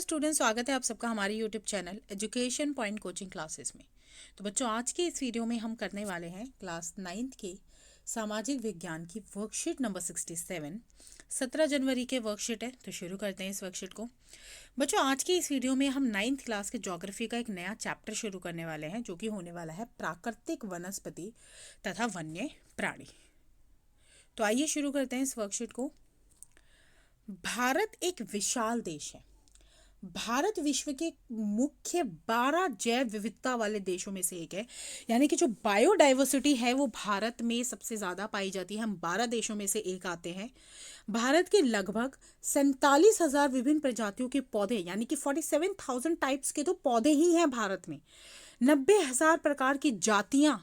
Students, स्वागत है आप सबका हमारे YouTube channel education point coaching classes में। तो बच्चों, आज के इस वीडियो में हम करने वाले हैं क्लास 9th के सामाजिक विज्ञान की वर्कशीट नंबर 67। 17 जनवरी के वर्कशीट है, तो शुरू करते हैं इस वर्कशीट को। बच्चों, आज की इस वीडियो में हम 9th क्लास के ज्योग्राफी का एक नया चैप्टर शुरू करने वाले हैं, जो कि होने वाला है प्राकृतिक वनस्पति तथा वन्य प्राणी। तो आइए शुरू करते हैं इस वर्कशीट को। भारत एक विशाल देश है। भारत विश्व के मुख्य 12 जैव विविधता वाले देशों में से एक है। यानी कि जो बायोडाइवर्सिटी है वो भारत में सबसे ज़्यादा पाई जाती है। हम 12 देशों में से एक आते हैं। भारत के लगभग 47,000 विभिन्न प्रजातियों के पौधे, यानी कि 47,000 टाइप्स के तो पौधे ही हैं भारत में। 90,000 प्रकार की जातियां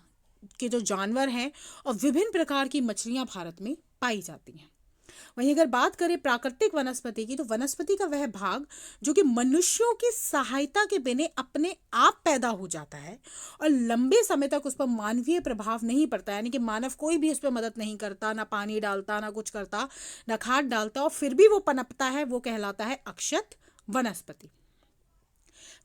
के जो जानवर हैं और विभिन्न प्रकार की मछलियां भारत में पाई जाती हैं। वहीं अगर बात करें प्राकृतिक वनस्पति की, तो वनस्पति का वह भाग जो कि मनुष्यों की सहायता के बिना अपने आप पैदा हो जाता है और लंबे समय तक उस पर मानवीय प्रभाव नहीं पड़ता, यानी कि मानव कोई भी उस पर मदद नहीं करता, ना पानी डालता, ना कुछ करता, ना खाद डालता, और फिर भी वो पनपता है, वो कहलाता है अक्षत वनस्पति।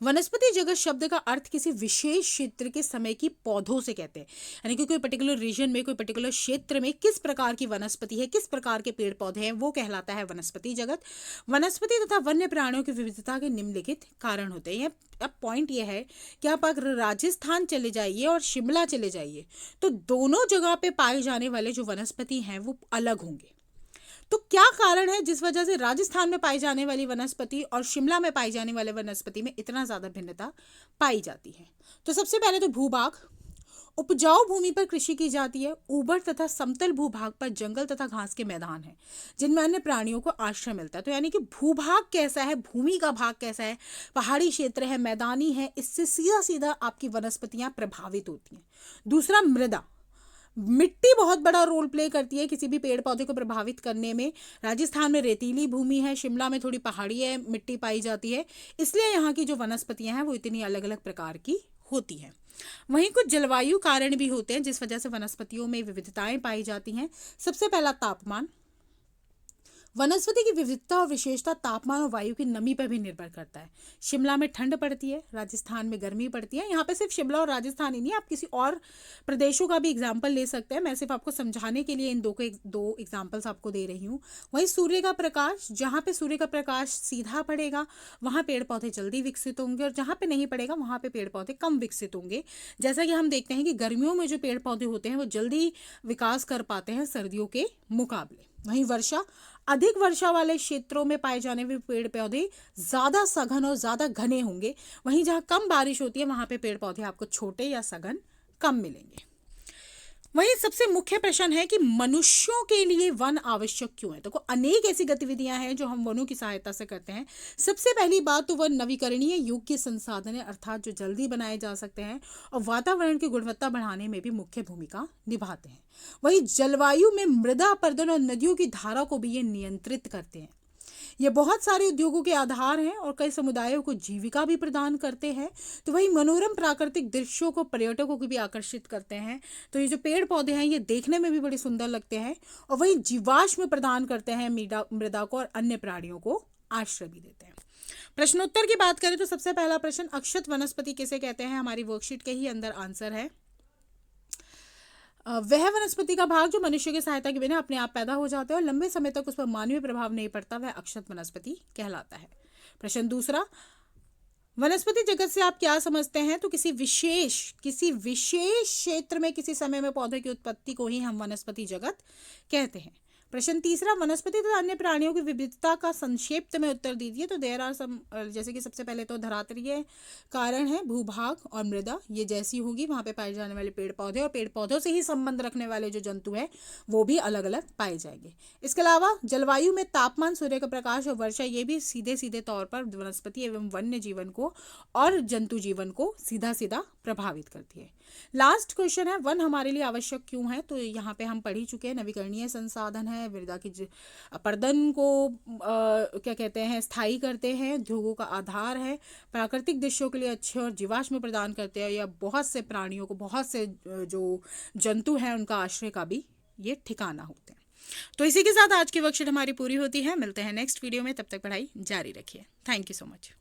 वनस्पति जगत शब्द का अर्थ किसी विशेष क्षेत्र के समय की पौधों से कहते हैं, यानी कि कोई पर्टिकुलर रीजन में, कोई पर्टिकुलर क्षेत्र में किस प्रकार की वनस्पति है, किस प्रकार के पेड़ पौधे हैं, वो कहलाता है वनस्पति जगत। वनस्पति तथा वन्य प्राणियों की विविधता के निम्नलिखित कारण होते हैं। अब पॉइंट ये है कि आप अगर राजस्थान चले जाइए और शिमला चले जाइए, तो दोनों जगह पे पाए जाने वाले जो वनस्पति हैं वो अलग होंगे। तो क्या कारण है जिस वजह से राजस्थान में पाई जाने वाली वनस्पति और शिमला में पाई जाने वाले वनस्पति में इतना ज्यादा भिन्नता पाई जाती है? तो सबसे पहले तो भूभाग। उपजाऊ भूमि पर कृषि की जाती है। ऊबड़ तथा समतल भूभाग पर जंगल तथा घास के मैदान हैं, जिनमें अन्य प्राणियों को आश्रय मिलता है। तो यानी कि भूभाग कैसा है, भूमि का भाग कैसा है, पहाड़ी क्षेत्र है, मैदानी है, इससे सीधा सीधा आपकी वनस्पतियां प्रभावित होती हैं। दूसरा, मृदा। मिट्टी बहुत बड़ा रोल प्ले करती है किसी भी पेड़ पौधे को प्रभावित करने में। राजस्थान में रेतीली भूमि है, शिमला में थोड़ी पहाड़ी है, मिट्टी पाई जाती है, इसलिए यहाँ की जो वनस्पतियां हैं वो इतनी अलग अलग प्रकार की होती हैं। वहीं कुछ जलवायु कारण भी होते हैं जिस वजह से वनस्पतियों में विविधताएं पाई जाती हैं। सबसे पहला, तापमान। वनस्पति की विविधता और विशेषता तापमान और वायु की नमी पर भी निर्भर करता है। शिमला में ठंड पड़ती है, राजस्थान में गर्मी पड़ती है। यहाँ पे सिर्फ शिमला और राजस्थान ही नहीं, आप किसी और प्रदेशों का भी एग्जाम्पल ले सकते हैं। मैं सिर्फ आपको समझाने के लिए इन दो एग्जाम्पल्स आपको दे रही हूँ। वहीं सूर्य का प्रकाश, जहाँ पे सूर्य का प्रकाश सीधा पड़ेगा वहाँ पेड़ पौधे जल्दी विकसित होंगे, और जहाँ पे नहीं पड़ेगा वहाँ पे पेड़ पौधे कम विकसित होंगे। जैसा कि हम देखते हैं कि गर्मियों में जो पेड़ पौधे होते हैं वो जल्दी विकास कर पाते हैं सर्दियों के मुकाबले। वहीं वर्षा, अधिक वर्षा वाले क्षेत्रों में पाए जाने वाले पेड़ पौधे ज्यादा सघन और ज्यादा घने होंगे। वहीं जहां कम बारिश होती है वहां पे पेड़ पौधे आपको छोटे या सघन कम मिलेंगे। वहीं सबसे मुख्य प्रश्न है कि मनुष्यों के लिए वन आवश्यक क्यों है? तो अनेक ऐसी गतिविधियां हैं जो हम वनों की सहायता से करते हैं। सबसे पहली बात तो वन नवीकरणीय योग्य संसाधन है, अर्थात जो जल्दी बनाए जा सकते हैं और वातावरण की गुणवत्ता बढ़ाने में भी मुख्य भूमिका निभाते हैं। वहीं जलवायु में मृदा अपरदन और नदियों की धारा को भी ये नियंत्रित करते हैं। ये बहुत सारे उद्योगों के आधार हैं और कई समुदायों को जीविका भी प्रदान करते हैं। तो वही मनोरम प्राकृतिक दृश्यों को पर्यटकों को भी आकर्षित करते हैं। तो ये जो पेड़ पौधे हैं ये देखने में भी बड़े सुंदर लगते हैं, और वही जीवाश्म प्रदान करते हैं मृदा को, और अन्य प्राणियों को आश्रय भी देते हैं। प्रश्नोत्तर की बात करें तो सबसे पहला प्रश्न, अक्षत वनस्पति किसे कहते हैं? हमारी वर्कशीट के ही अंदर आंसर है, वह वनस्पति का भाग जो मनुष्य की सहायता के बिना अपने आप पैदा हो जाता है और लंबे समय तक उस पर मानवीय प्रभाव नहीं पड़ता, वह अक्षत वनस्पति कहलाता है। प्रश्न दूसरा, वनस्पति जगत से आप क्या समझते हैं? तो किसी विशेष क्षेत्र में किसी समय में पौधे की उत्पत्ति को ही हम वनस्पति जगत कहते हैं। प्रश्न तीसरा, वनस्पति तथा अन्य प्राणियों की विविधता का संक्षिप्त में उत्तर दीजिए। तो देयर आर सम, जैसे कि सबसे पहले तो धरातलीय कारण है, भूभाग और मृदा, ये जैसी होगी वहाँ पे पाए जाने वाले पेड़ पौधे और पेड़ पौधों से ही संबंध रखने वाले जो जंतु हैं वो भी अलग अलग पाए जाएंगे। इसके अलावा जलवायु में तापमान, सूर्य का प्रकाश और वर्षा, ये भी सीधे सीधे तौर पर वनस्पति एवं वन्य जीवन को और जंतु जीवन को सीधा सीधा प्रभावित करती है। लास्ट क्वेश्चन है, वन हमारे लिए आवश्यक क्यों है? तो यहाँ पे हम पढ़ ही चुके हैं, नवीकरणीय संसाधन है, मृदा की अपरदन को क्या कहते हैं, स्थायी करते हैं, उद्योगों का आधार है, प्राकृतिक दृश्यों के लिए अच्छे और जीवाश्म प्रदान करते हैं, या बहुत से प्राणियों को, बहुत से जो जंतु हैं उनका आश्रय का भी ये ठिकाना होते हैं। तो इसी के साथ आज की वर्कशीट हमारी पूरी होती है। मिलते हैं नेक्स्ट वीडियो में, तब तक पढ़ाई जारी रखिए। Thank you so much.